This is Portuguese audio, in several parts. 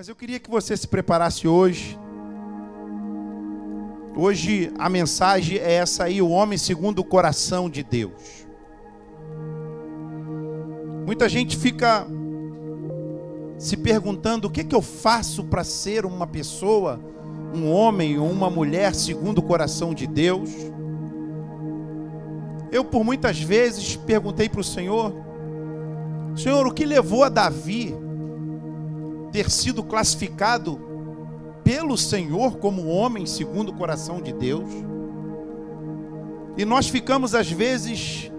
Mas eu queria que você se preparasse hoje. Hoje a mensagem é essa aí, o homem segundo o coração de Deus. Muita gente fica se perguntando o que eu faço para ser uma pessoa, um homem ou uma mulher segundo o coração de Deus. Eu por muitas vezes perguntei para o Senhor, o que levou a Davi ter sido classificado pelo Senhor como homem segundo o coração de Deus? E nós ficamos às vezes,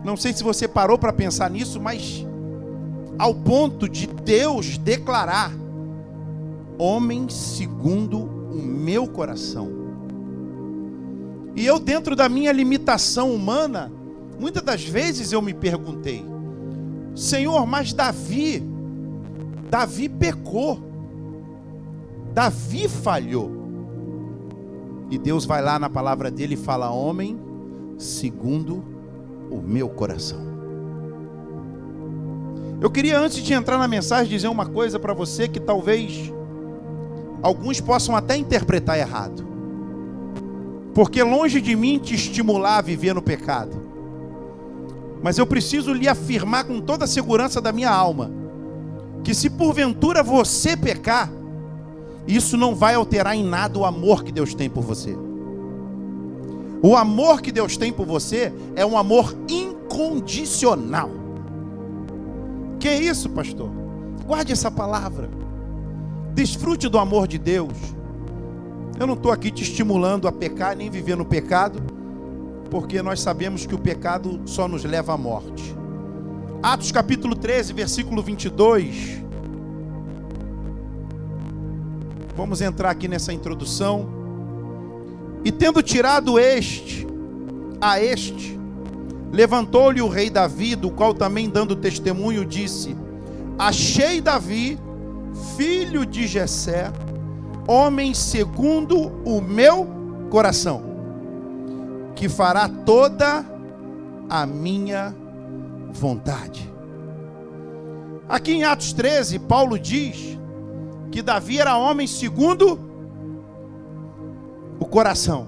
não sei se você parou para pensar nisso, mas ao ponto de Deus declarar: homem segundo o meu coração. E eu, dentro da minha limitação humana, muitas das vezes eu me perguntei: Senhor, mas Davi pecou, Davi falhou. E Deus vai lá na palavra dele e fala: homem segundo o meu coração. Eu queria, antes de entrar na mensagem, dizer uma coisa para você que talvez alguns possam até interpretar errado. Porque longe de mim te estimular a viver no pecado, mas eu preciso lhe afirmar com toda a segurança da minha alma, que se porventura você pecar, isso não vai alterar em nada o amor que Deus tem por você. O amor que Deus tem por você é um amor incondicional. Que é isso, pastor? Guarde essa palavra. Desfrute do amor de Deus. Eu não estou aqui te estimulando a pecar, nem viver no pecado, porque nós sabemos que o pecado só nos leva à morte. Atos capítulo 13, versículo 22. Vamos entrar aqui nessa introdução. E tendo tirado este, levantou-lhe o rei Davi, do qual também dando testemunho disse: achei Davi, filho de Jessé, homem segundo o meu coração, que fará toda a minha vontade. Aqui em Atos 13, Paulo diz que Davi era homem segundo o coração.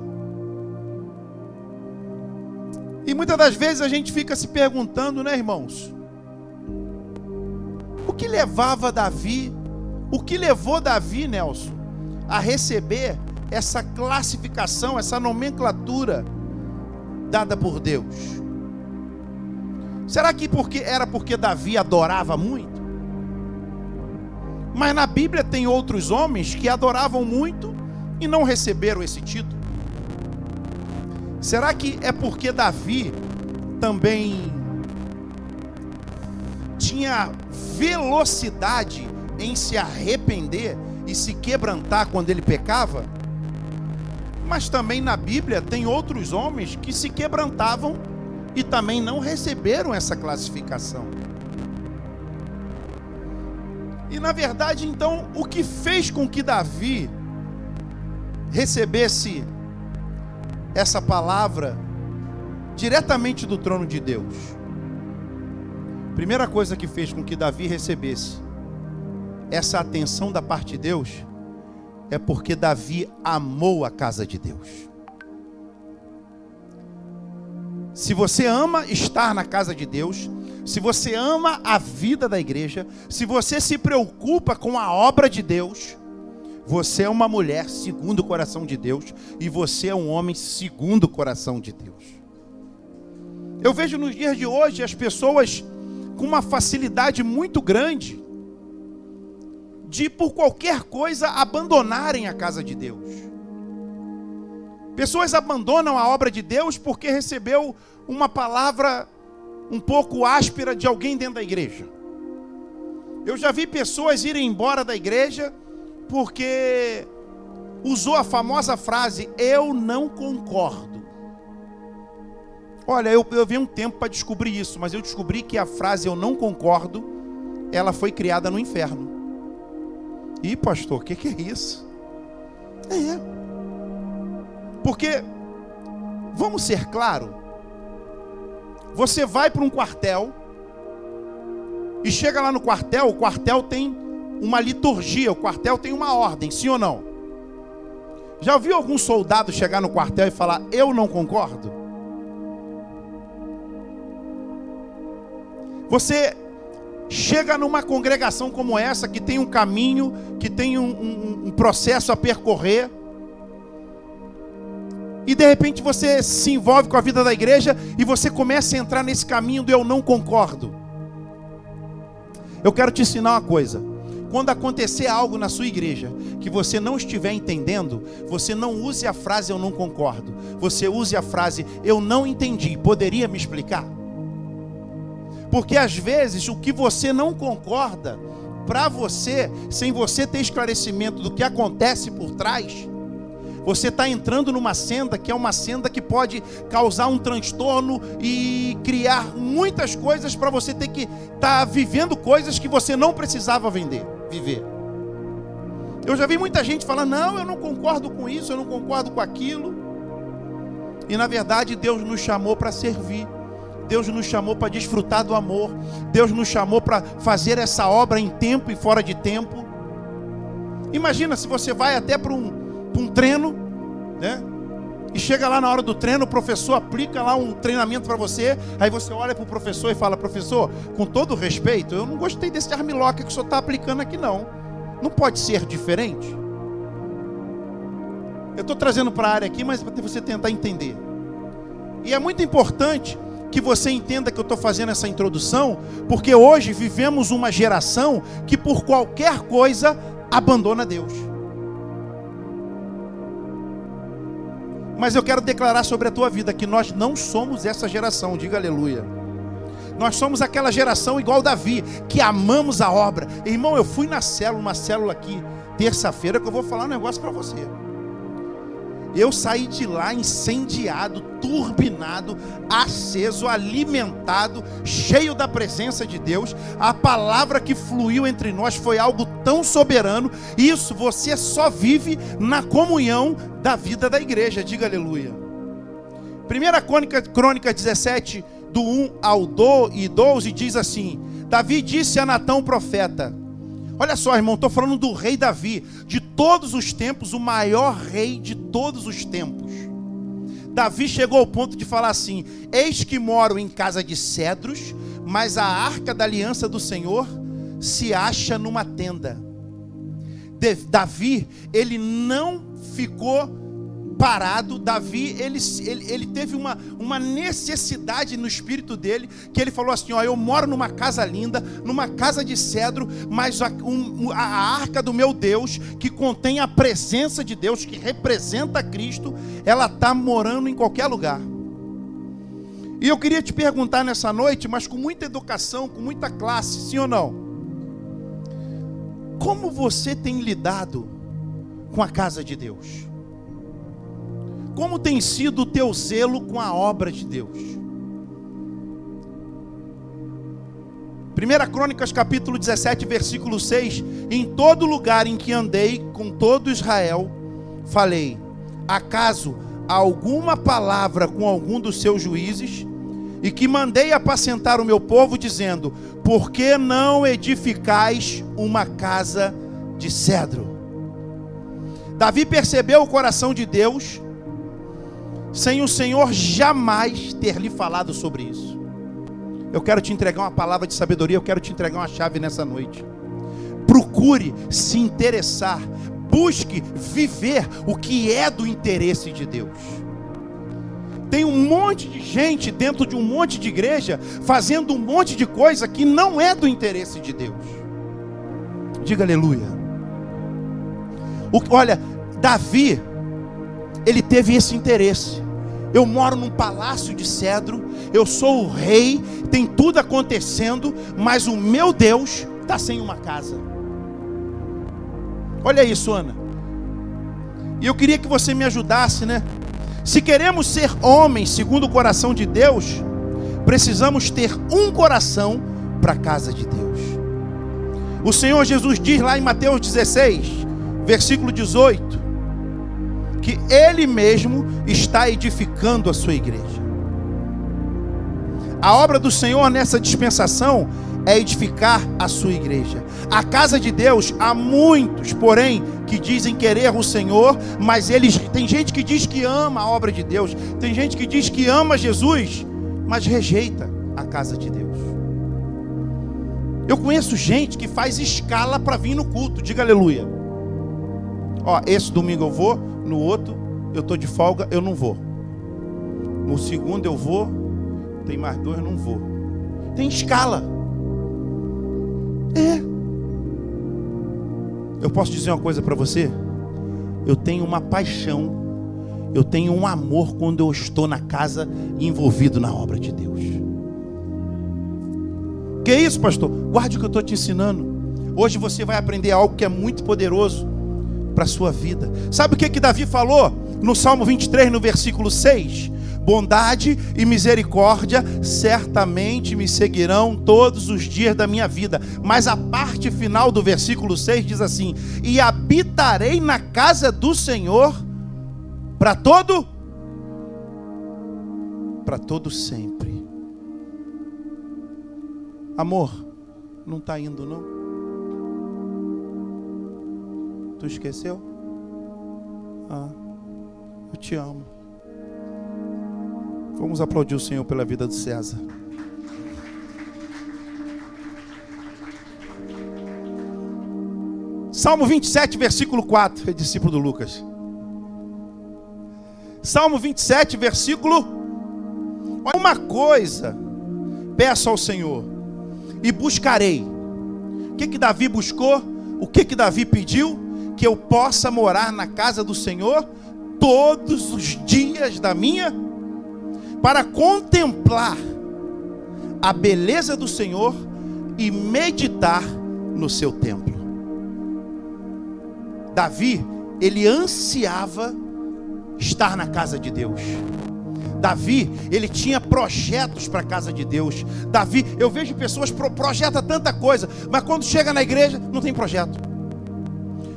E muitas das vezes a gente fica se perguntando, né, irmãos? O que levava Davi, o que levou Davi, Nelson, a receber essa classificação, essa nomenclatura dada por Deus? Será que era porque Davi adorava muito? Mas na Bíblia tem outros homens que adoravam muito e não receberam esse título. Será que é porque Davi também tinha velocidade em se arrepender e se quebrantar quando ele pecava? Mas também na Bíblia tem outros homens que se quebrantavam e também não receberam essa classificação. E na verdade, então, o que fez com que Davi recebesse essa palavra diretamente do trono de Deus? Primeira coisa que fez com que Davi recebesse essa atenção da parte de Deus é porque Davi amou a casa de Deus. Se você ama estar na casa de Deus, se você ama a vida da igreja, se você se preocupa com a obra de Deus, você é uma mulher segundo o coração de Deus e você é um homem segundo o coração de Deus. Eu vejo nos dias de hoje as pessoas com uma facilidade muito grande de, por qualquer coisa, abandonarem a casa de Deus. Pessoas abandonam a obra de Deus porque recebeu uma palavra um pouco áspera de alguém dentro da igreja. Eu já vi pessoas irem embora da igreja porque usou a famosa frase: eu não concordo. Olha, eu vi um tempo para descobrir isso, mas eu descobri que a frase eu não concordo, ela foi criada no inferno. Ih, pastor, o que é isso? Porque, vamos ser claros, você vai para um quartel e chega lá no quartel, o quartel tem uma liturgia, o quartel tem uma ordem, sim ou não? Já ouviu algum soldado chegar no quartel e falar, eu não concordo? Você chega numa congregação como essa, que tem um caminho, que tem um processo a percorrer, e de repente você se envolve com a vida da igreja e você começa a entrar nesse caminho do eu não concordo. Eu quero te ensinar uma coisa. Quando acontecer algo na sua igreja que você não estiver entendendo, você não use a frase eu não concordo. Você use a frase eu não entendi, poderia me explicar? Porque às vezes o que você não concorda, para você, sem você ter esclarecimento do que acontece por trás, você está entrando numa senda que é uma senda que pode causar um transtorno e criar muitas coisas para você ter que estar vivendo coisas que você não precisava viver. Eu já vi muita gente falar, não, eu não concordo com isso, eu não concordo com aquilo. E na verdade Deus nos chamou para servir. Deus nos chamou para desfrutar do amor. Deus nos chamou para fazer essa obra em tempo e fora de tempo. Imagina se você vai até para um treino, né? E chega lá na hora do treino, o professor aplica lá um treinamento para você. Aí você olha para o professor e fala, professor, com todo respeito, eu não gostei desse armlock que o senhor está aplicando aqui não. Não pode ser diferente? Eu estou trazendo para a área aqui, mas para você tentar entender. E é muito importante que você entenda que eu estou fazendo essa introdução, porque hoje vivemos uma geração que por qualquer coisa abandona Deus. Mas eu quero declarar sobre a tua vida que nós não somos essa geração, diga aleluia. Nós somos aquela geração igual Davi, que amamos a obra. Irmão, eu fui na célula, uma célula aqui, terça-feira, que eu vou falar um negócio para você. Eu saí de lá incendiado, turbinado, aceso, alimentado, cheio da presença de Deus. A palavra que fluiu entre nós foi algo tão soberano. Isso você só vive na comunhão da vida da igreja. Diga aleluia. 1 Crônica 17, do 1 ao 12, diz assim: Davi disse a Natã profeta. Olha só, irmão, estou falando do rei Davi, de todos os tempos, o maior rei de todos os tempos. Davi chegou ao ponto de falar assim: eis que moro em casa de cedros, mas a arca da aliança do Senhor se acha numa tenda. Davi, ele não ficou parado. Davi, ele teve uma necessidade no espírito dele, que ele falou assim, ó, eu moro numa casa linda, numa casa de cedro, mas a arca do meu Deus, que contém a presença de Deus, que representa Cristo, ela está morando em qualquer lugar. E eu queria te perguntar nessa noite, mas com muita educação, com muita classe, sim ou não? Como você tem lidado com a casa de Deus? Como tem sido o teu zelo com a obra de Deus? 1 Crônicas capítulo 17, versículo 6. Em todo lugar em que andei com todo Israel, falei, acaso há alguma palavra com algum dos seus juízes? E que mandei apacentar o meu povo, dizendo, por que não edificais uma casa de cedro? Davi percebeu o coração de Deus, sem o Senhor jamais ter lhe falado sobre isso. Eu quero te entregar uma palavra de sabedoria, eu quero te entregar uma chave nessa noite. Procure se interessar, busque viver o que é do interesse de Deus. Tem um monte de gente dentro de um monte de igreja, fazendo um monte de coisa que não é do interesse de Deus. Diga aleluia. Olha, Davi, ele teve esse interesse. Eu moro num palácio de cedro, eu sou o rei, tem tudo acontecendo, mas o meu Deus está sem uma casa. Olha isso, Ana. E eu queria que você me ajudasse, né? Se queremos ser homens segundo o coração de Deus, precisamos ter um coração para a casa de Deus. O Senhor Jesus diz lá em Mateus 16, versículo 18, que Ele mesmo está edificando a sua igreja. A obra do Senhor nessa dispensação é edificar a sua igreja. A casa de Deus, há muitos, porém, que dizem querer o Senhor, mas tem gente que diz que ama a obra de Deus, tem gente que diz que ama Jesus, mas rejeita a casa de Deus. Eu conheço gente que faz escala para vir no culto, diga aleluia. Ó, esse domingo eu vou, no outro eu estou de folga, eu não vou. No segundo eu vou, tem mais 2, eu não vou. Tem escala. Eu posso dizer uma coisa para você? Eu tenho uma paixão, eu tenho um amor quando eu estou na casa envolvido na obra de Deus. Que é isso, pastor? Guarde o que eu estou te ensinando. Hoje você vai aprender algo que é muito poderoso para a sua vida. Sabe o que Davi falou no Salmo 23, no versículo 6? Bondade e misericórdia certamente me seguirão todos os dias da minha vida. Mas a parte final do versículo 6 diz assim: e habitarei na casa do Senhor para todo sempre. Amor, não está indo não? Tu esqueceu? Eu te amo. Vamos aplaudir o Senhor pela vida de César. Salmo 27, versículo 4. É discípulo do Lucas. Salmo 27, versículo. Uma coisa peço ao Senhor e buscarei. O que Davi buscou? O que Davi pediu? Que eu possa morar na casa do Senhor todos os dias da minha, para contemplar a beleza do Senhor e meditar no seu templo. Davi, ele ansiava estar na casa de Deus. Davi, ele tinha projetos para a casa de Deus. Davi, eu vejo pessoas projetam tanta coisa, mas quando chega na igreja, não tem projeto.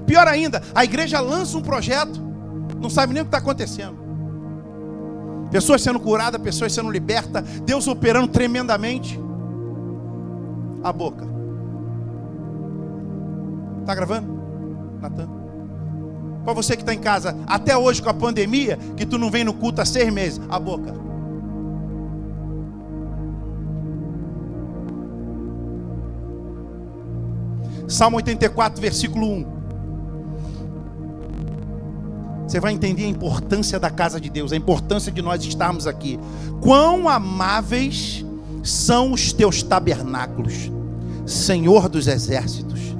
Pior ainda, a igreja lança um projeto, não sabe nem o que está acontecendo. Pessoas sendo curadas, pessoas sendo libertas, Deus operando tremendamente. A boca. Está gravando, Natan? Para você que está em casa, até hoje com a pandemia, que tu não vem no culto há 6 meses, a boca. Salmo 84, versículo 1. Você vai entender a importância da casa de Deus, a importância de nós estarmos aqui. Quão amáveis são os teus tabernáculos, Senhor dos exércitos.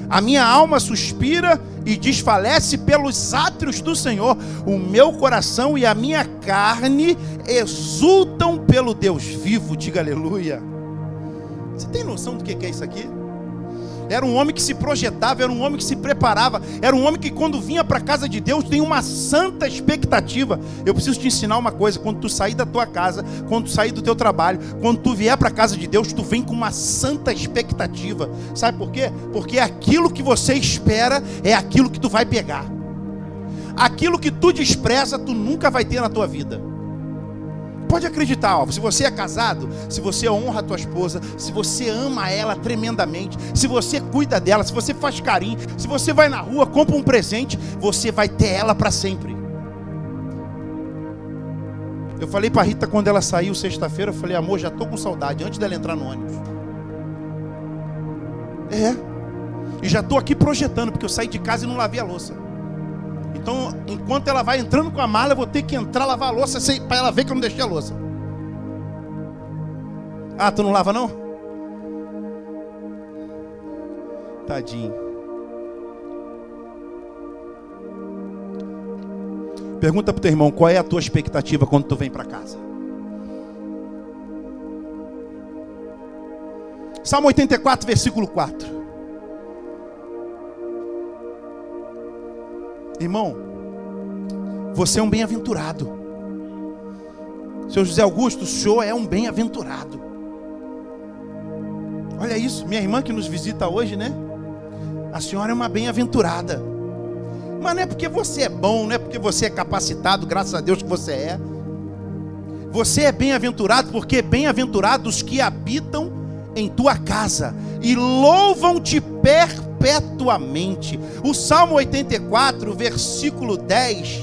A minha alma suspira e desfalece pelos átrios do Senhor. O meu coração e a minha carne exultam pelo Deus vivo. Diga aleluia. Você tem noção do que é isso aqui? Era um homem que se projetava, era um homem que se preparava, era um homem que quando vinha para a casa de Deus tem uma santa expectativa. Eu preciso te ensinar uma coisa: quando tu sair da tua casa, quando tu sair do teu trabalho, quando tu vier para a casa de Deus, tu vem com uma santa expectativa. Sabe por quê? Porque aquilo que você espera é aquilo que tu vai pegar. Aquilo que tu despreza, tu nunca vai ter na tua vida. Pode acreditar, ó, se você é casado, se você honra a tua esposa, se você ama ela tremendamente, se você cuida dela, se você faz carinho, se você vai na rua, compra um presente, você vai ter ela para sempre. Eu falei para Rita quando ela saiu sexta-feira, eu falei: amor, já estou com saudade, antes dela entrar no ônibus. E já estou aqui projetando, porque eu saí de casa e não lavei a louça. Então, enquanto ela vai entrando com a mala, eu vou ter que entrar, lavar a louça, para ela ver que eu não deixei a louça. Ah, tu não lava não? Tadinho. Pergunta para o teu irmão: qual é a tua expectativa quando tu vem para casa? Salmo 84, versículo 4. Irmão, você é um bem-aventurado. Seu José Augusto, o senhor é um bem-aventurado. Olha isso, minha irmã que nos visita hoje, né? A senhora é uma bem-aventurada. Mas não é porque você é bom, não é porque você é capacitado, graças a Deus que você é. Você é bem-aventurado porque bem-aventurados que habitam em tua casa e louvam-te perpetuamente. O Salmo 84, versículo 10.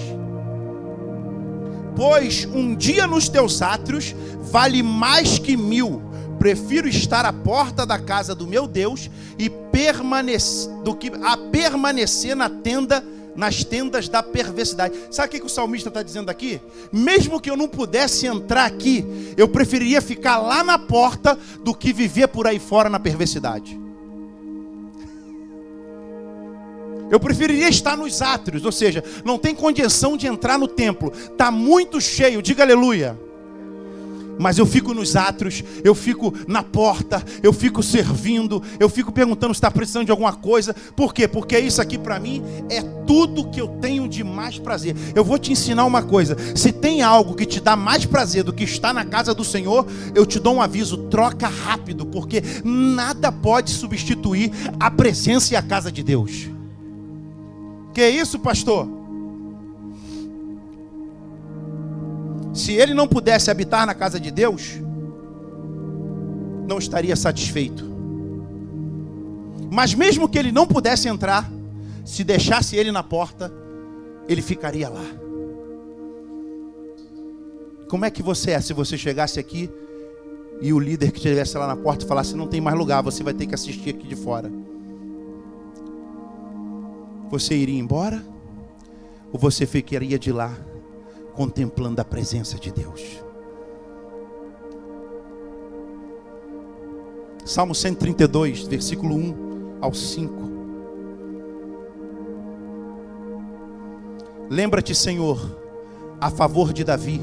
Pois um dia nos teus átrios vale mais que 1000. Prefiro estar à porta da casa do meu Deus do que permanecer nas tendas da perversidade. Sabe o que o salmista está dizendo aqui? Mesmo que eu não pudesse entrar aqui, eu preferiria ficar lá na porta do que viver por aí fora na perversidade. Eu preferiria estar nos átrios, ou seja, não tem condição de entrar no templo, está muito cheio, diga aleluia. Mas eu fico nos átrios, eu fico na porta, eu fico servindo, eu fico perguntando se está precisando de alguma coisa. Por quê? Porque isso aqui para mim é tudo que eu tenho de mais prazer. Eu vou te ensinar uma coisa: se tem algo que te dá mais prazer do que estar na casa do Senhor, eu te dou um aviso: troca rápido, porque nada pode substituir a presença e a casa de Deus. Que isso, pastor? Se ele não pudesse habitar na casa de Deus, não estaria satisfeito. Mas mesmo que ele não pudesse entrar, se deixasse ele na porta, ele ficaria lá. Como é que você é se você chegasse aqui e o líder que estivesse lá na porta falasse: não tem mais lugar, você vai ter que assistir aqui de fora? Você iria embora? Ou você ficaria de lá contemplando a presença de Deus? Salmo 132, versículo 1 ao 5. Lembra-te, Senhor, a favor de Davi,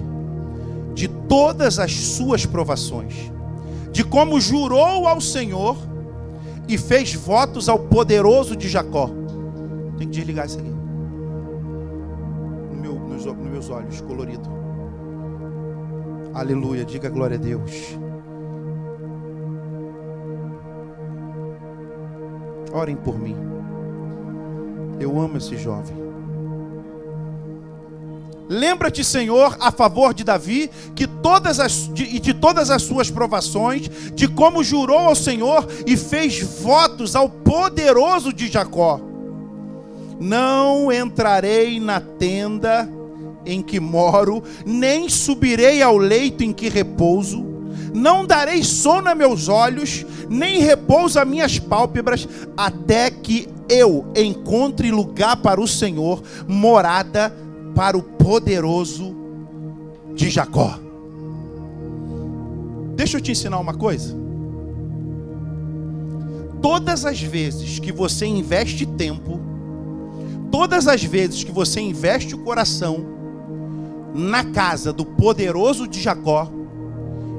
de todas as suas provações, de como jurou ao Senhor e fez votos ao poderoso de Jacó. Tem que desligar isso aqui. Nos meus olhos, colorido. Aleluia, diga glória a Deus. Orem por mim. Eu amo esse jovem. Lembra-te, Senhor, a favor de Davi, de todas as suas provações, de como jurou ao Senhor e fez votos ao poderoso de Jacó. Não entrarei na tenda em que moro, nem subirei ao leito em que repouso. Não darei sono a meus olhos, nem repouso a minhas pálpebras, até que eu encontre lugar para o Senhor, morada para o poderoso de Jacó. Deixa eu te ensinar uma coisa. Todas as vezes que você investe tempo, todas as vezes que você investe o coração na casa do poderoso de Jacó,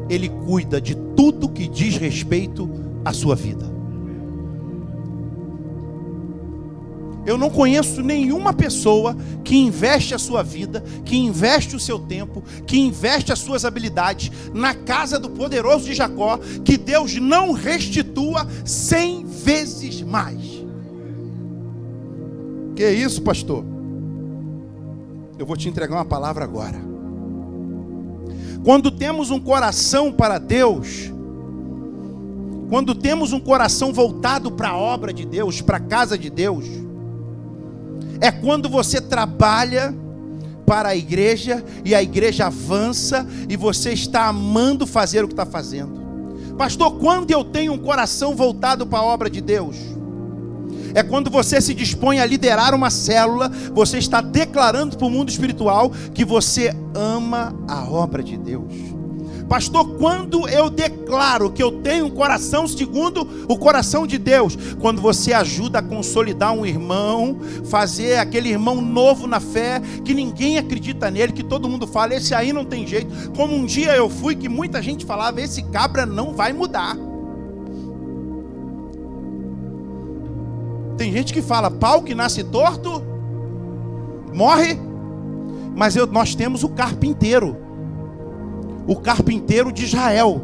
ele cuida de tudo que diz respeito à sua vida. Eu não conheço nenhuma pessoa que investe a sua vida, que investe o seu tempo, que investe as suas habilidades na casa do poderoso de Jacó, que Deus não restitua 100 vezes mais. Que isso, pastor? Eu vou te entregar uma palavra agora. Quando temos um coração para Deus, quando temos um coração voltado para a obra de Deus, para a casa de Deus, é quando você trabalha para a igreja e a igreja avança e você está amando fazer o que está fazendo. Pastor, quando eu tenho um coração voltado para a obra de Deus? É quando você se dispõe a liderar uma célula, você está declarando para o mundo espiritual que você ama a obra de Deus. Pastor, quando eu declaro que eu tenho um coração segundo o coração de Deus? Quando você ajuda a consolidar um irmão, fazer aquele irmão novo na fé, que ninguém acredita nele, que todo mundo fala, esse aí não tem jeito. Como um dia eu fui, que muita gente falava, esse cabra não vai mudar. Tem gente que fala, pau que nasce torto, morre. Mas nós temos o carpinteiro de Israel.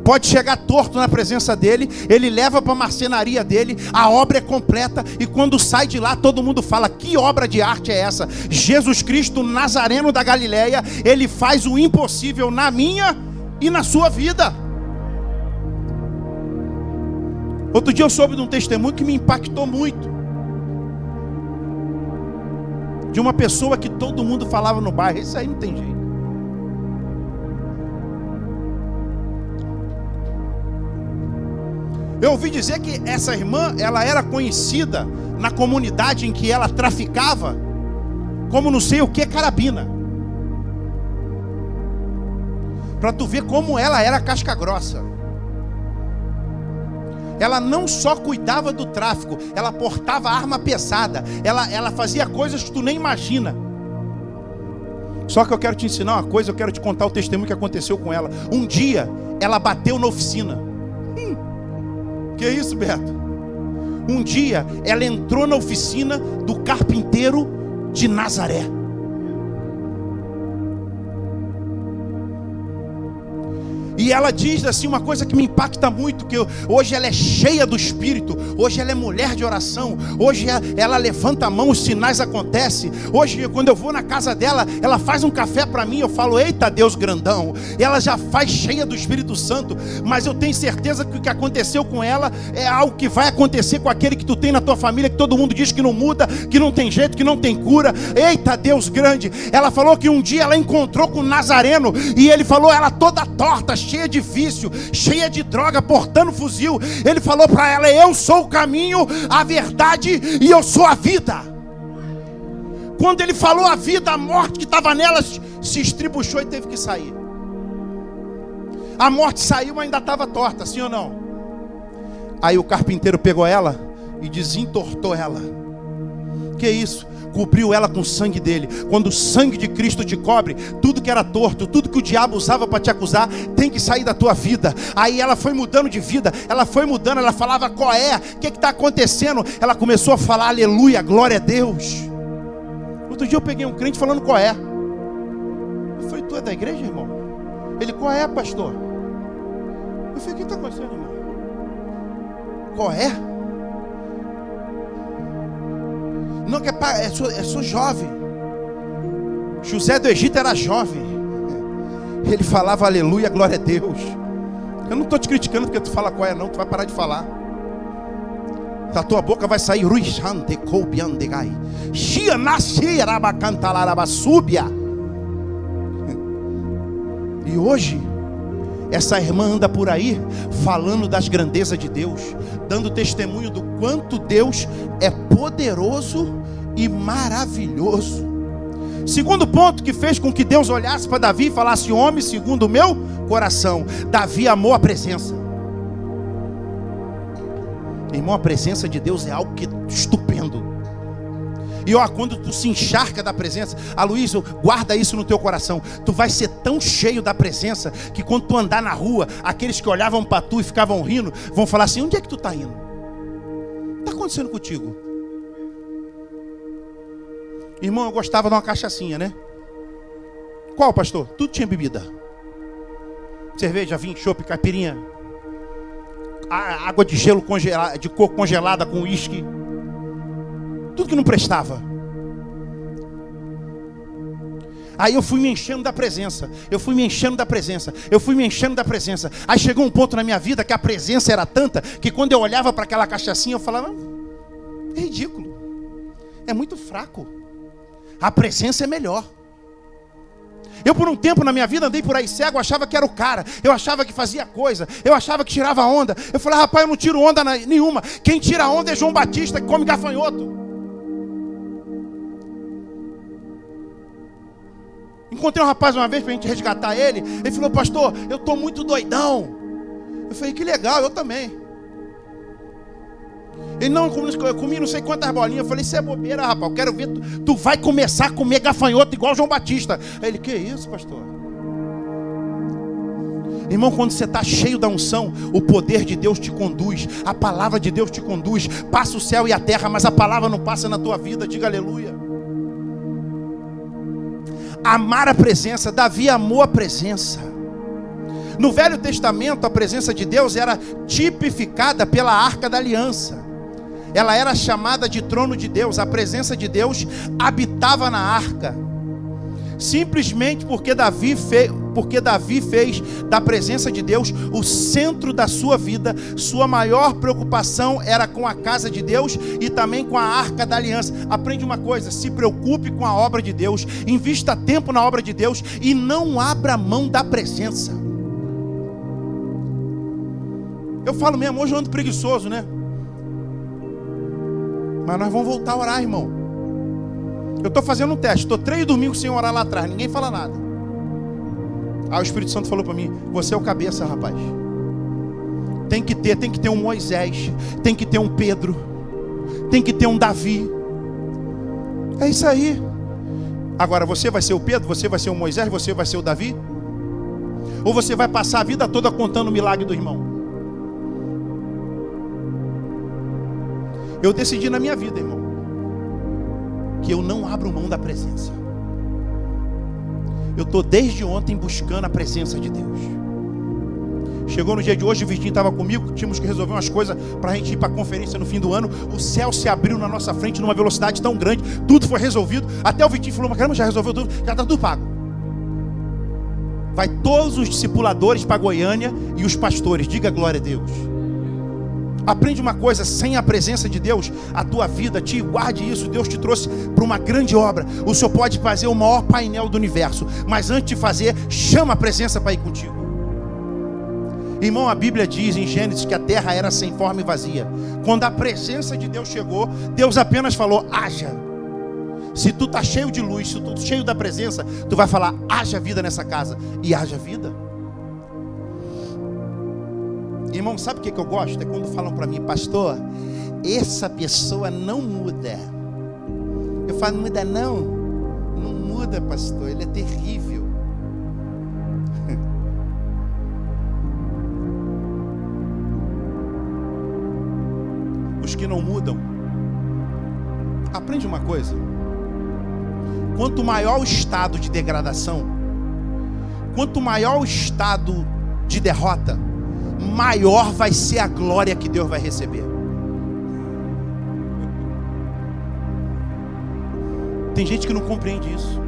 Pode chegar torto na presença dele, ele leva para a marcenaria dele, a obra é completa, e quando sai de lá, todo mundo fala, que obra de arte é essa? Jesus Cristo, Nazareno da Galileia, ele faz o impossível na minha e na sua vida. Outro dia eu soube de um testemunho que me impactou muito. De uma pessoa que todo mundo falava no bairro: isso aí não tem jeito. Eu ouvi dizer que essa irmã, ela era conhecida na comunidade em que ela traficava como não sei o que carabina. Para tu ver como ela era casca grossa. Ela não só cuidava do tráfico, ela portava arma pesada, ela fazia coisas que tu nem imagina. Só que eu quero te ensinar uma coisa, eu quero te contar o testemunho que aconteceu com ela. Um dia, ela bateu na oficina. Que isso, Beto? Um dia, ela entrou na oficina do carpinteiro de Nazaré. E ela diz assim uma coisa que me impacta muito, que hoje ela é cheia do Espírito, hoje ela é mulher de oração, hoje ela levanta a mão, os sinais acontecem. Hoje, quando eu vou na casa dela, ela faz um café para mim, eu falo: eita Deus grandão. Ela já faz cheia do Espírito Santo, mas eu tenho certeza que o que aconteceu com ela é algo que vai acontecer com aquele que tu tem na tua família, que todo mundo diz que não muda, que não tem jeito, que não tem cura. Eita Deus grande. Ela falou que um dia ela encontrou com um nazareno, e ele falou, ela toda torta, cheia de vício, cheia de droga, portando fuzil. Ele falou para ela: eu sou o caminho, a verdade e eu sou a vida. Quando ele falou a vida, a morte que estava nela se estribuchou e teve que sair. A morte saiu, mas ainda estava torta, sim ou não? Aí o carpinteiro pegou ela e desentortou ela. Que isso? Cobriu ela com o sangue dele. Quando o sangue de Cristo te cobre, tudo que era torto, tudo que o diabo usava para te acusar, tem que sair da tua vida. Aí ela foi mudando de vida, ela foi mudando, ela falava: qual é? O que está acontecendo? Ela começou a falar: aleluia, glória a Deus. Outro dia eu peguei um crente falando: qual é? Eu falei: tu é da igreja, irmão? Ele: qual é, pastor? Eu falei: o que está acontecendo, irmão? Qual é? Não, que sou jovem. José do Egito era jovem. Ele falava aleluia, glória a Deus. Eu não estou te criticando porque tu fala qual é, não. Tu vai parar de falar. Da tua boca vai sair ruixante coubiandegai. E hoje essa irmã anda por aí falando das grandezas de Deus, dando testemunho do quanto Deus é poderoso e maravilhoso. Segundo ponto que fez com que Deus olhasse para Davi e falasse: homem segundo o meu coração. Davi amou a presença. Irmão, a presença de Deus é algo que estupendo. E ó, quando tu se encharca da presença, Aloysio, guarda isso no teu coração. Tu vai ser tão cheio da presença que quando tu andar na rua, aqueles que olhavam para tu e ficavam rindo, vão falar assim: onde é que tu está indo? O que está acontecendo contigo? Irmão, eu gostava de uma cachaçinha, né? Qual, pastor? Tudo tinha bebida. Cerveja, vinho, chopp, caipirinha, água de gelo congelada, de coco congelada com uísque. Tudo que não prestava. Aí eu fui me enchendo da presença. Eu fui me enchendo da presença. Eu fui me enchendo da presença. Aí chegou um ponto na minha vida que a presença era tanta que quando eu olhava para aquela cachaçinha eu falava: é ridículo. É muito fraco. A presença é melhor. Eu por um tempo na minha vida andei por aí cego, achava que era o cara. Eu achava que fazia coisa. Eu achava que tirava onda. Eu falei: rapaz, eu não tiro onda nenhuma. Quem tira onda é João Batista, que come gafanhoto. Encontrei um rapaz uma vez para a gente resgatar ele. Ele falou: pastor, eu estou muito doidão. Eu falei: que legal, eu também. Ele: não, eu comi não sei quantas bolinhas. Eu falei: isso é bobeira, rapaz, eu quero ver, tu vai começar a comer gafanhoto igual João Batista. Aí ele: que isso, pastor? Irmão, quando você está cheio da unção, o poder de Deus te conduz, a palavra de Deus te conduz. Passa o céu e a terra, mas a palavra não passa na tua vida. Diga aleluia. Amar a presença. Davi amou a presença. No Velho Testamento, a presença de Deus era tipificada pela Arca da Aliança. Ela era chamada de trono de Deus. A presença de Deus habitava na arca. Simplesmente porque Davi porque Davi fez da presença de Deus o centro da sua vida. Sua maior preocupação era com a casa de Deus e também com a arca da aliança. Aprende uma coisa: se preocupe com a obra de Deus, invista tempo na obra de Deus e não abra mão da presença. Eu falo mesmo, hoje eu ando preguiçoso, né? Mas nós vamos voltar a orar, irmão. Eu estou fazendo um teste, estou 3 domingos sem orar lá atrás, ninguém fala nada. Aí o Espírito Santo falou para mim: você é o cabeça, rapaz. Tem que ter um Moisés, tem que ter um Pedro, tem que ter um Davi. É isso aí. Agora, você vai ser o Pedro, você vai ser o Moisés, você vai ser o Davi? Ou você vai passar a vida toda contando o milagre do irmão? Eu decidi na minha vida, irmão, que eu não abro mão da presença. Eu estou desde ontem buscando a presença de Deus. Chegou no dia de hoje, o Vitinho estava comigo, tínhamos que resolver umas coisas para a gente ir para a conferência no fim do ano. O céu se abriu na nossa frente numa velocidade tão grande, tudo foi resolvido. Até o Vitinho falou: mas caramba, já resolveu tudo, já está tudo pago. Vai todos os discipuladores para Goiânia e os pastores, diga glória a Deus. Aprende uma coisa: sem a presença de Deus, a tua vida, te guarde isso. Deus te trouxe para uma grande obra. O Senhor pode fazer o maior painel do universo, mas antes de fazer, chama a presença para ir contigo. Irmão, a Bíblia diz em Gênesis que a terra era sem forma e vazia. Quando a presença de Deus chegou, Deus apenas falou: haja. Se tu está cheio de luz, se tu está cheio da presença, tu vai falar: haja vida nessa casa. E haja vida. Irmão, sabe o que eu gosto? É quando falam para mim: pastor, essa pessoa não muda. Eu falo: muda não? Não muda, pastor, ele é terrível. Os que não mudam, aprende uma coisa: quanto maior o estado de degradação, quanto maior o estado de derrota, maior vai ser a glória que Deus vai receber. Tem gente que não compreende isso.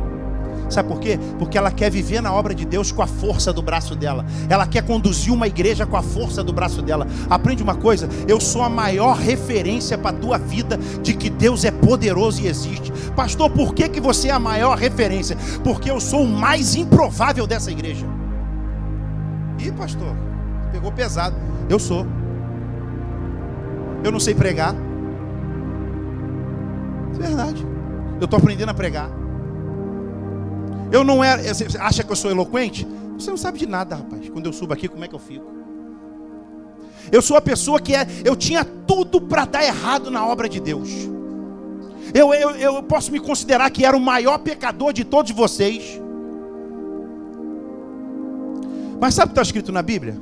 Sabe por quê? Porque ela quer viver na obra de Deus com a força do braço dela. Ela quer conduzir uma igreja com a força do braço dela. Aprende uma coisa: eu sou a maior referência para a tua vida de que Deus é poderoso e existe. Pastor, por que você é a maior referência? Porque eu sou o mais improvável dessa igreja. Ih, pastor, pegou pesado. Eu sou. Eu não sei pregar. É verdade. Eu estou aprendendo a pregar. Eu não era. Você acha que eu sou eloquente? Você não sabe de nada, rapaz. Quando eu subo aqui, como é que eu fico? Eu sou a pessoa que eu tinha tudo para dar errado na obra de Deus. Eu posso me considerar que era o maior pecador de todos vocês. Mas sabe o que está escrito na Bíblia?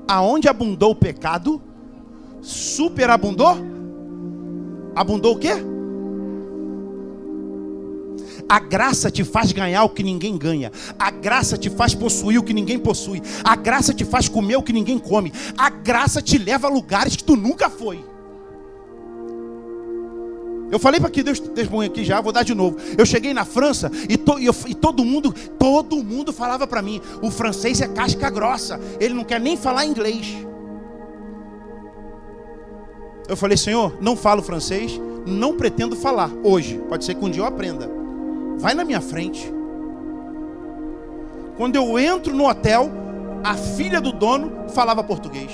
Aonde abundou o pecado, superabundou. Abundou o quê? A graça te faz ganhar o que ninguém ganha. A graça te faz possuir o que ninguém possui. A graça te faz comer o que ninguém come. A graça te leva a lugares que tu nunca foi. Eu falei para que Deus testemunha aqui já, vou dar de novo. Eu cheguei na França e todo mundo falava para mim: o francês é casca grossa, ele não quer nem falar inglês. Eu falei: Senhor, não falo francês, não pretendo falar hoje. Pode ser que um dia eu aprenda. Vai na minha frente. Quando eu entro no hotel, a filha do dono falava português.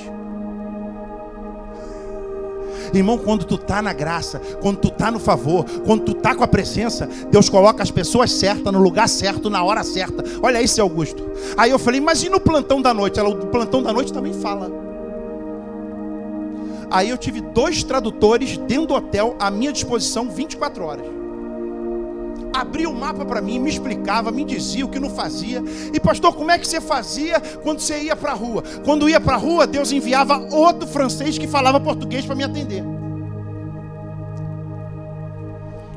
Irmão, quando tu tá na graça, quando tu tá no favor, quando tu tá com a presença, Deus coloca as pessoas certas no lugar certo, na hora certa. Olha isso, Augusto. Aí eu falei: mas e no plantão da noite? Ela: o plantão da noite também fala. Aí eu tive 2 tradutores dentro do hotel à minha disposição 24 horas. Abria o mapa para mim, me explicava, me dizia o que não fazia. E pastor, como é que você fazia quando você ia para a rua? Quando ia para a rua, Deus enviava outro francês que falava português para me atender.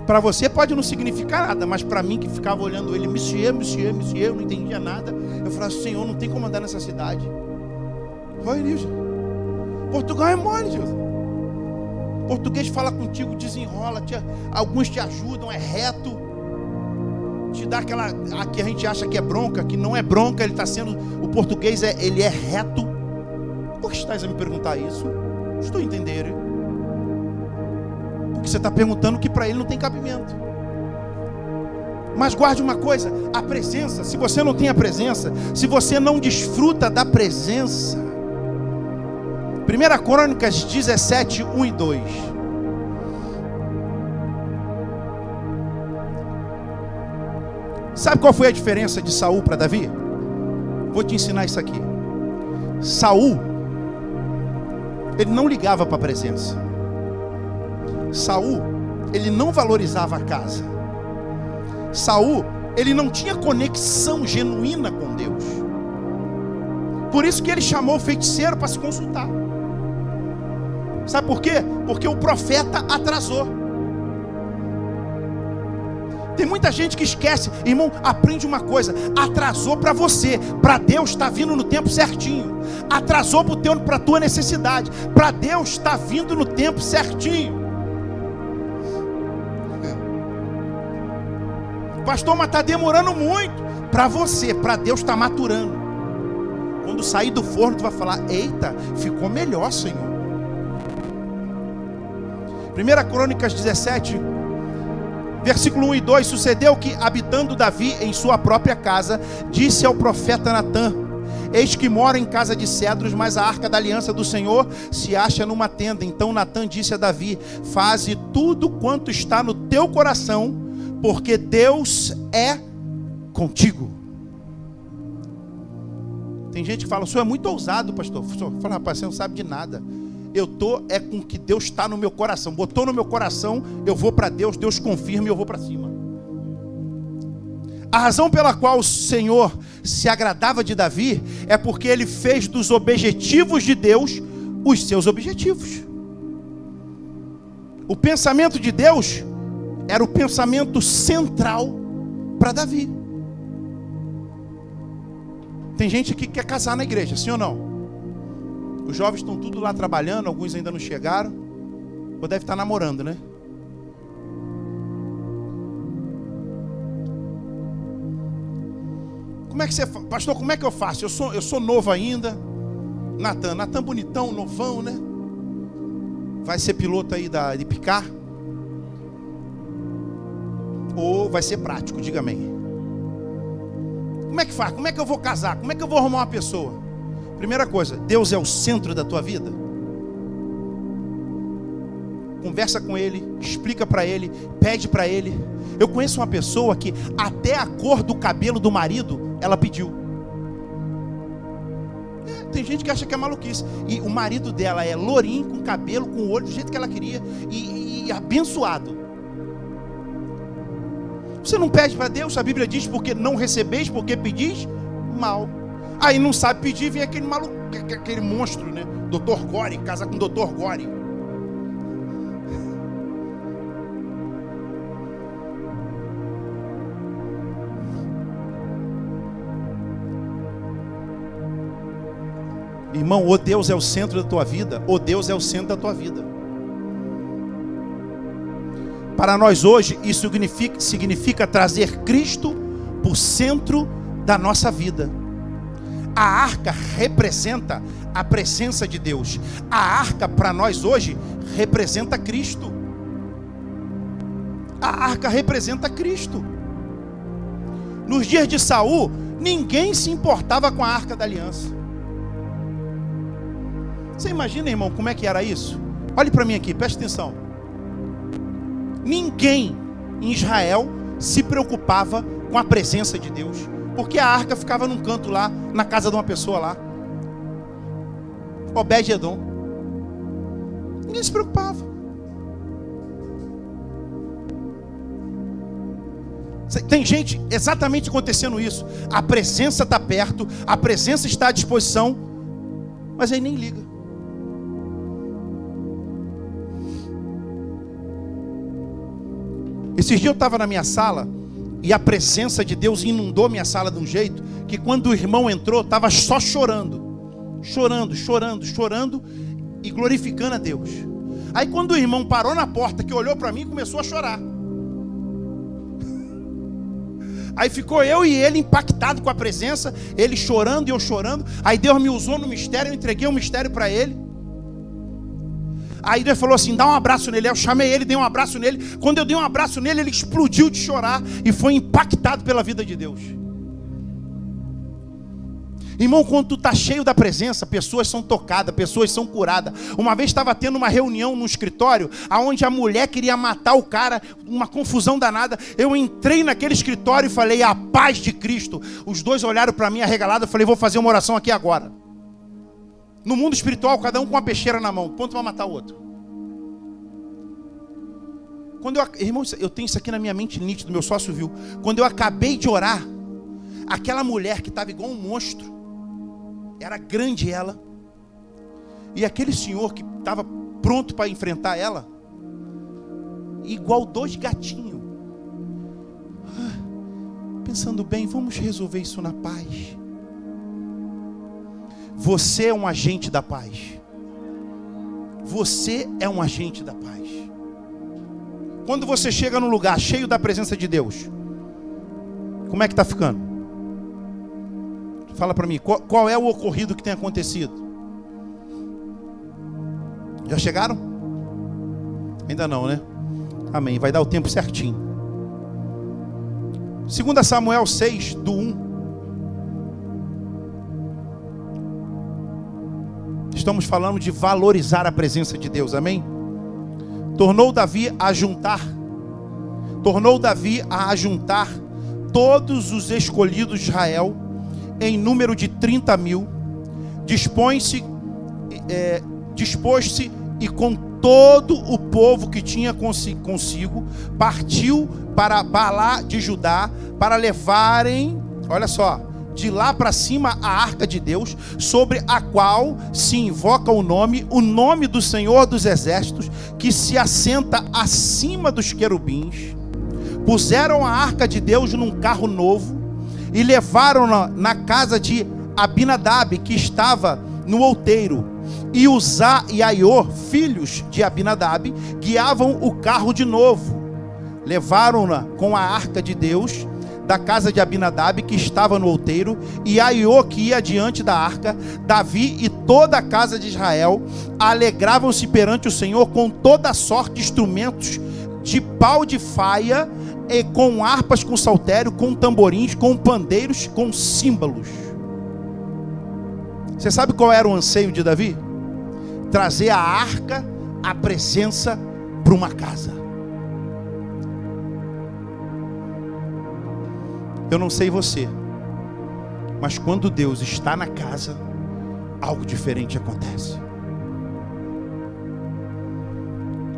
Para você pode não significar nada, mas para mim que ficava olhando ele: monsieur, eu não entendia nada. Eu falava: Senhor, não tem como andar nessa cidade. Olha isso. Portugal é mole, Jesus. Português fala contigo, desenrola, alguns te ajudam, é reto. te dá aquela que a gente acha que é bronca, que não é bronca, ele está sendo, o português ele é reto. Por que estás a me perguntar isso? Não estou a entender. Porque você está perguntando que para ele não tem cabimento. Mas guarde uma coisa, a presença, se você não tem a presença, se você não desfruta da presença, 1 Crônicas 17, 1 e 2. Sabe qual foi a diferença de Saul para Davi? Vou te ensinar isso aqui. Saul, ele não ligava para a presença. Saul, ele não valorizava a casa. Saul, ele não tinha conexão genuína com Deus. Por isso que ele chamou o feiticeiro para se consultar. Sabe por quê? Porque o profeta atrasou. Tem muita gente que esquece. Irmão, aprende uma coisa: atrasou para você, para Deus está vindo no tempo certinho. Atrasou para a tua necessidade, para Deus está vindo no tempo certinho. Pastor, mas está demorando muito. Para você, para Deus está maturando. Quando sair do forno, tu vai falar: eita, ficou melhor, Senhor. 1 Crônicas 17, versículo 1 e 2. Sucedeu que, habitando Davi em sua própria casa, disse ao profeta Natã: eis que moro em casa de cedros, mas a arca da aliança do Senhor se acha numa tenda. Então Natã disse a Davi: faze tudo quanto está no teu coração, porque Deus é contigo. Tem gente que fala: o senhor é muito ousado, pastor. Fala: rapaz, você não sabe de nada. Eu estou com que Deus está no meu coração. Botou no meu coração, eu vou para Deus, Deus confirma e eu vou para cima. A razão pela qual o Senhor se agradava de Davi é porque ele fez dos objetivos de Deus os seus objetivos. O pensamento de Deus era o pensamento central para Davi. Tem gente que quer casar na igreja, sim ou não? Os jovens estão tudo lá trabalhando, alguns ainda não chegaram, ou deve estar namorando, né? Como é que você, pastor, como é que eu faço? Eu sou novo ainda. Natã bonitão, novão, né? Vai ser piloto aí de picar? Ou vai ser prático? Diga amém. Como é que faz? Como é que eu vou casar? Como é que eu vou arrumar uma pessoa? Primeira coisa, Deus é o centro da tua vida. Conversa com Ele, explica para Ele, pede para Ele. Eu conheço uma pessoa que até a cor do cabelo do marido, ela pediu. Tem gente que acha que é maluquice. E o marido dela é lourinho, com cabelo, com o olho do jeito que ela queria. E abençoado. Você não pede para Deus, a Bíblia diz: porque não recebeis, porque pedis mal. Aí não sabe pedir, vem aquele maluco, aquele monstro, né? Dr. Gore, casa com Dr. Gore. Irmão, ou Deus é o centro da tua vida, ou Deus é o centro da tua vida. Para nós hoje, isso significa trazer Cristo para o centro da nossa vida. A arca representa a presença de Deus. A arca para nós hoje representa Cristo. A arca representa Cristo. Nos dias de Saul, ninguém se importava com a arca da aliança. Você imagina, irmão, como é que era isso? Olhe para mim aqui, preste atenção. Ninguém em Israel se preocupava com a presença de Deus, porque a arca ficava num canto lá, na casa de uma pessoa lá, Obed-Edom. Ninguém se preocupava. Tem gente exatamente acontecendo isso. A presença está perto, a presença está à disposição, mas aí nem liga. Esses dias eu estava na minha sala e a presença de Deus inundou minha sala de um jeito que quando o irmão entrou, estava só chorando e glorificando a Deus. Aí quando o irmão parou na porta, que olhou para mim, começou a chorar. Aí ficou eu e ele impactado com a presença, ele chorando e eu chorando. Aí Deus me usou no mistério, eu entreguei o mistério para ele. Aí Deus falou assim, dá um abraço nele. Aí eu chamei ele, dei um abraço nele. Quando eu dei um abraço nele, ele explodiu de chorar e foi impactado pela vida de Deus. Irmão, quando tu está cheio da presença, pessoas são tocadas, pessoas são curadas. Uma vez estava tendo uma reunião no escritório, onde a mulher queria matar o cara, uma confusão danada. Eu entrei naquele escritório e falei, a paz de Cristo. Os dois olharam para mim arregalados, eu falei, vou fazer uma oração aqui agora. No mundo espiritual, cada um com uma peixeira na mão, pronto para matar o outro. Irmão, eu tenho isso aqui na minha mente nítido, meu sócio viu. Quando eu acabei de orar, aquela mulher que estava igual um monstro, era grande ela, e aquele senhor que estava pronto para enfrentar ela, igual dois gatinhos, pensando bem, vamos resolver isso na paz. Você é um agente da paz. Você é um agente da paz. Quando você chega num lugar cheio da presença de Deus, como é que está ficando? Fala para mim, qual é o ocorrido que tem acontecido? Já chegaram? Ainda não, né? Amém, vai dar o tempo certinho. 2 Samuel 6, do 1. Estamos falando de valorizar a presença de Deus, amém? Tornou Davi a ajuntar todos os escolhidos de Israel, em número de 30.000, dispôs-se e com todo o povo que tinha consigo, partiu para Baalá de Judá, para levarem, olha só, de lá para cima a arca de Deus, sobre a qual se invoca o nome do Senhor dos Exércitos, que se assenta acima dos querubins. Puseram a arca de Deus num carro novo, e levaram-na na casa de Abinadab, que estava no outeiro. E Uzá e Aiô, filhos de Abinadab, guiavam o carro de novo. Levaram-na com a arca de Deus da casa de Abinadab, que estava no outeiro, e Aiô, que ia diante da arca. Davi e toda a casa de Israel alegravam-se perante o Senhor com toda a sorte de instrumentos de pau de faia, e com harpas, com saltério, com tamborins, com pandeiros, com símbolos. Você sabe qual era o anseio de Davi? Trazer a arca, a presença, para uma casa. Eu não sei você, mas quando Deus está na casa, algo diferente acontece.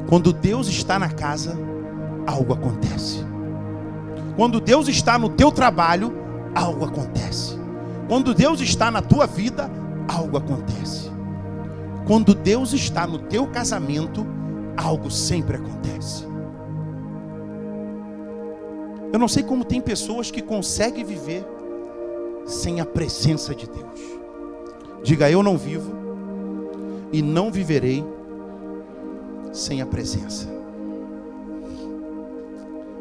Quando Deus está na casa, algo acontece. Quando Deus está no teu trabalho, algo acontece. Quando Deus está na tua vida, algo acontece. Quando Deus está no teu casamento, algo sempre acontece. Eu não sei como tem pessoas que conseguem viver sem a presença de Deus. Diga, eu não vivo e não viverei sem a presença.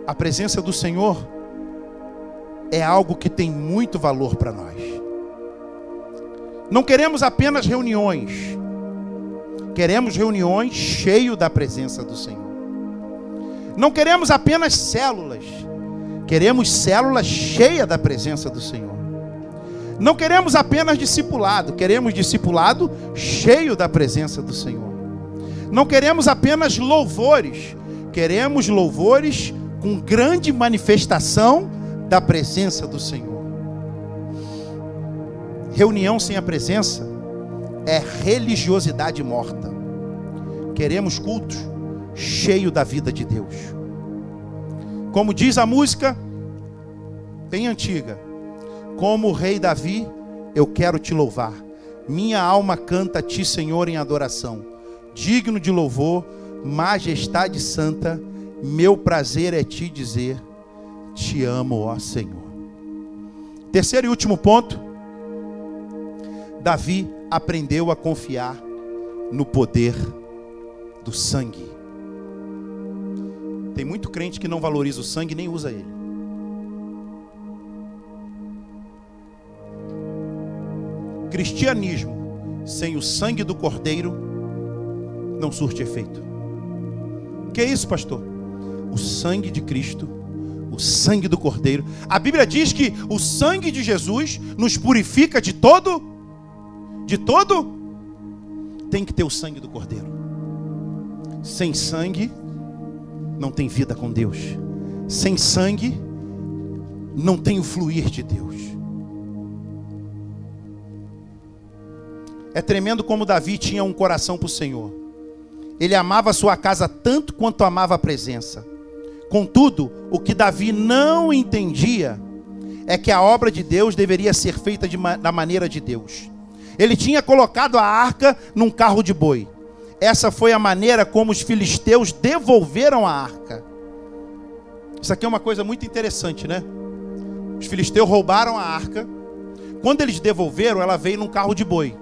A presença do Senhor é algo que tem muito valor para nós. Não queremos apenas reuniões. Queremos reuniões cheias da presença do Senhor. Não queremos apenas células. Queremos células cheias da presença do Senhor. Não queremos apenas discipulado. Queremos discipulado cheio da presença do Senhor. Não queremos apenas louvores. Queremos louvores com grande manifestação da presença do Senhor. Reunião sem a presença é religiosidade morta. Queremos cultos cheios da vida de Deus. Como diz a música bem antiga, como o rei Davi, eu quero te louvar. Minha alma canta a ti, Senhor, em adoração. Digno de louvor, majestade santa, meu prazer é te dizer, te amo, ó Senhor. Terceiro e último ponto, Davi aprendeu a confiar no poder do sangue. Tem muito crente que não valoriza o sangue e nem usa ele. cristianismo sem o sangue do Cordeiro não surte efeito. Que é isso, pastor? O sangue de Cristo, o sangue do Cordeiro. A Bíblia diz que o sangue de Jesus nos purifica de todo. Tem que ter o sangue do Cordeiro. Sem sangue não tem vida com Deus. Sem sangue não tem o fluir de Deus. É tremendo como Davi tinha um coração para o Senhor. Ele amava a sua casa tanto quanto amava a presença. Contudo, o que Davi não entendia é que a obra de Deus deveria ser feita da maneira de Deus. Ele tinha colocado a arca num carro de boi. Essa foi a maneira como os filisteus devolveram a arca. Isso aqui é uma coisa muito interessante, né? Os filisteus roubaram a arca. Quando eles devolveram, ela veio num carro de boi.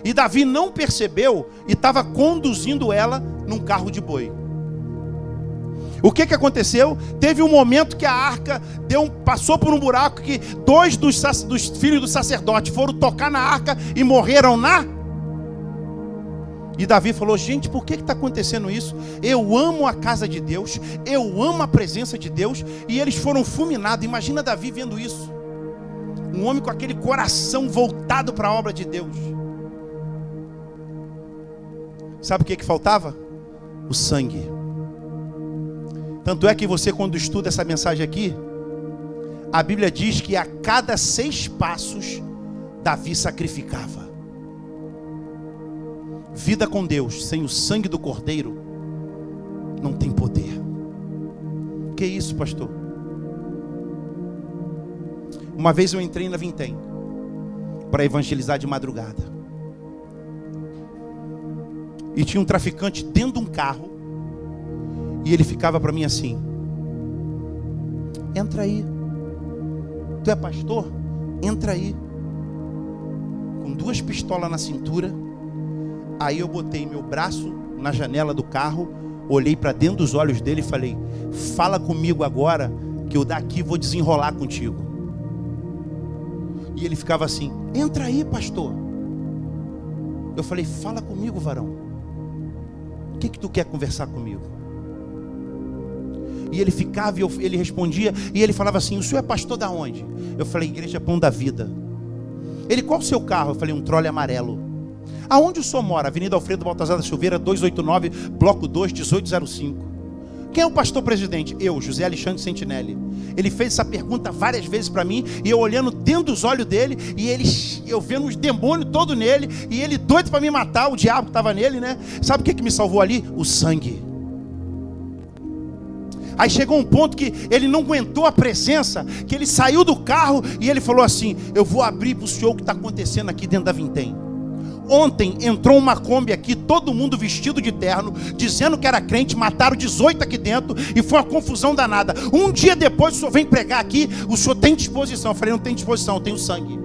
E Davi não percebeu e estava conduzindo ela num carro de boi. O que aconteceu? Teve um momento que a arca passou por um buraco que dois dos filhos do sacerdote foram tocar na arca e morreram E Davi falou: gente, por que está acontecendo isso? Eu amo a casa de Deus, eu amo a presença de Deus, e eles foram fulminados. Imagina Davi vendo isso. Um homem com aquele coração voltado para a obra de Deus. Sabe o que faltava? O sangue. Tanto é que você, quando estuda essa mensagem aqui, a Bíblia diz que a cada 6 passos, Davi sacrificava. Vida com Deus, sem o sangue do Cordeiro, não tem poder. Que isso, pastor? Uma vez eu entrei na Vintém para evangelizar de madrugada. E tinha um traficante dentro de um carro. E ele ficava para mim assim: entra aí. Tu é pastor? Entra aí. Com 2 pistolas na cintura. Aí eu botei meu braço na janela do carro, olhei para dentro dos olhos dele e falei: fala comigo agora, que eu daqui vou desenrolar contigo. E ele ficava assim: entra aí, pastor. Eu falei: fala comigo, varão. O que tu quer conversar comigo? E ele ficava, ele respondia, e ele falava assim: o senhor é pastor da onde? Eu falei: Igreja Pão da Vida. Ele: qual o seu carro? Eu falei: um Trolley amarelo. Aonde o senhor mora? Avenida Alfredo Baltazar da Silveira, 289, bloco 2, 1805. Quem é o pastor presidente? Eu, José Alexandre Sentinelli. Ele fez essa pergunta várias vezes para mim, e eu olhando dentro dos olhos dele, e eu vendo os demônios todos nele, e ele doido para me matar, o diabo que estava nele, né? Sabe o que me salvou ali? O sangue. Aí chegou um ponto que ele não aguentou a presença, que ele saiu do carro e ele falou assim: eu vou abrir para o senhor o que está acontecendo aqui dentro da Vintém. Ontem entrou uma Kombi aqui, todo mundo vestido de terno, dizendo que era crente, mataram 18 aqui dentro e foi uma confusão danada. Um dia depois o senhor vem pregar aqui, o senhor tem disposição? Eu falei: não tem disposição, eu tenho sangue.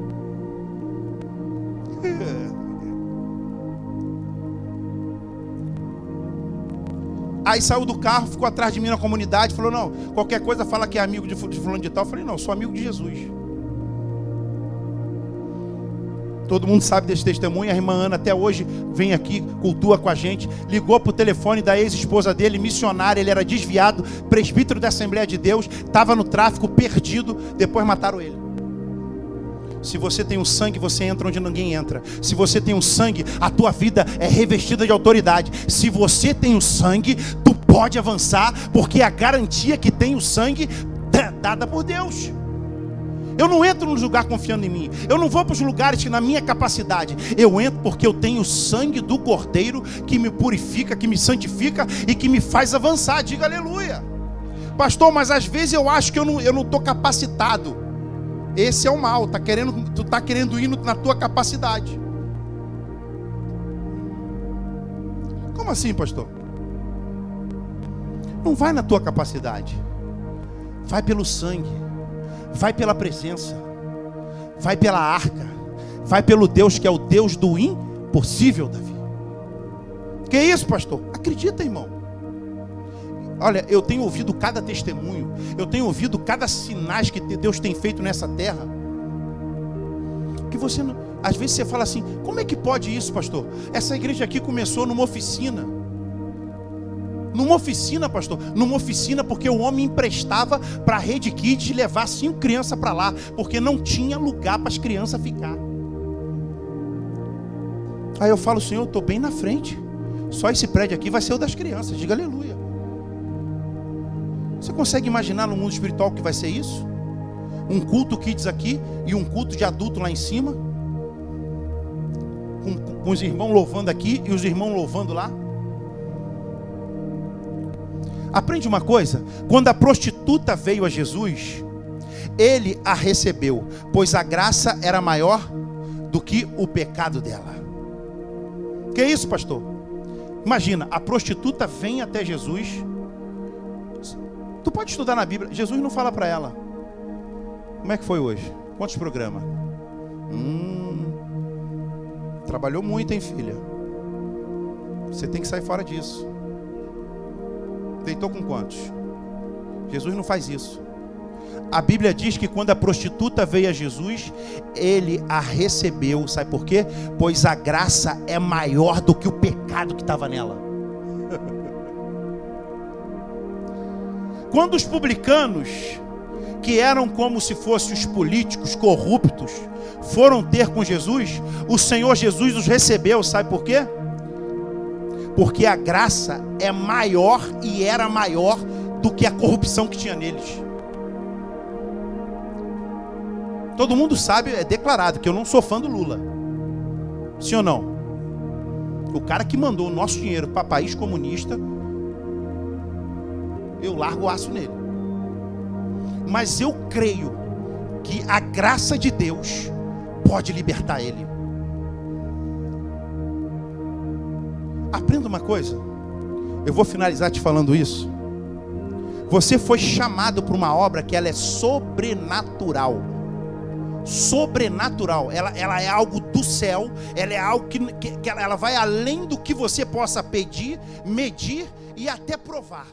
Aí saiu do carro, ficou atrás de mim na comunidade, falou: não, qualquer coisa fala que é amigo de fulano de tal. Eu falei: não, sou amigo de Jesus. Todo mundo sabe desse testemunho. A irmã Ana até hoje vem aqui, cultua com a gente. Ligou para o telefone da ex-esposa dele, missionária. Ele era desviado, presbítero da Assembleia de Deus, estava no tráfico, perdido. Depois mataram ele. Se você tem o sangue, você entra onde ninguém entra. Se você tem o sangue, a tua vida é revestida de autoridade. Se você tem o sangue, tu pode avançar, porque a garantia que tem o sangue é dada por Deus. Eu não entro nos lugares confiando em mim. Eu não vou para os lugares na minha capacidade. Eu entro porque eu tenho o sangue do Cordeiro que me purifica, que me santifica e que me faz avançar. Diga aleluia. Pastor, mas às vezes eu acho que eu não estou capacitado. Esse é o mal. Tu está querendo ir na tua capacidade. Como assim, pastor? Não vai na tua capacidade. Vai pelo sangue. Vai pela presença, vai pela arca, vai pelo Deus que é o Deus do impossível, Davi. Que isso, pastor? Acredita, irmão. Olha, eu tenho ouvido cada testemunho, eu tenho ouvido cada sinais que Deus tem feito nessa terra, que você não, Às vezes você fala assim, como é que pode isso, pastor? Essa igreja aqui começou numa oficina. Numa oficina, pastor. Numa oficina porque o homem emprestava para a Rede Kids levar 5 crianças para lá, porque não tinha lugar para as crianças ficar. Aí eu falo, Senhor, eu estou bem na frente. Só esse prédio aqui vai ser o das crianças. Diga aleluia. Você consegue imaginar no mundo espiritual que vai ser isso? Um culto Kids aqui e um culto de adulto lá em cima, com os irmãos louvando aqui e os irmãos louvando lá. Aprende uma coisa: quando a prostituta veio a Jesus, ele a recebeu, pois a graça era maior do que o pecado dela. Que isso, pastor? Imagina, a prostituta vem até Jesus. Tu pode estudar na Bíblia. Jesus não fala para ela: como é que foi hoje? Quantos programas? Trabalhou muito, hein, filha? Você tem que sair fora disso. Deitou com quantos? Jesus não faz isso. A Bíblia diz que quando a prostituta veio a Jesus, ele a recebeu. Sabe por quê? Pois a graça é maior do que o pecado que estava nela. Quando os publicanos, que eram como se fossem os políticos corruptos, foram ter com Jesus, o Senhor Jesus os recebeu. Sabe por quê? Porque a graça é maior e era maior do que a corrupção que tinha neles. Todo mundo sabe, é declarado, que eu não sou fã do Lula. Sim ou não? O cara que mandou o nosso dinheiro para país comunista, eu largo o aço nele. Mas eu creio que a graça de Deus pode libertar ele. Aprenda uma coisa. Eu vou finalizar te falando isso. Você foi chamado para uma obra que ela é sobrenatural. Sobrenatural. Ela é algo do céu. Ela é algo que ela vai além do que você possa pedir, medir e até provar.